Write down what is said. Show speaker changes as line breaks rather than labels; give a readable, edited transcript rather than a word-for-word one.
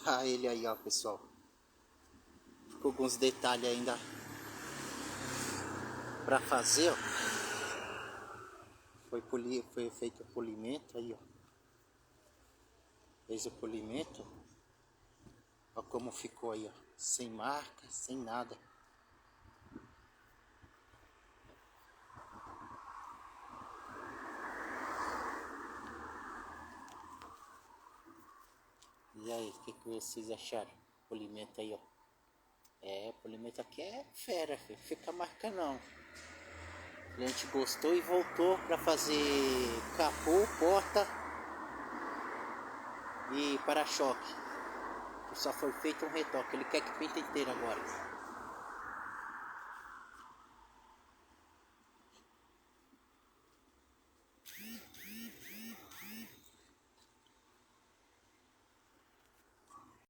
Ah, ele aí, ó, pessoal. Ficou alguns detalhes ainda pra fazer, ó. Foi feito o polimento aí, ó. Fez o polimento. Ó como ficou aí, ó. Sem marca, sem nada. E aí, o que vocês acharam? Polimento aí, ó. É, polimento aqui é fera, filho. Fica marca não. A gente gostou e voltou pra fazer capô, porta e para-choque. Só foi feito um retoque. Ele quer que pinta inteiro agora.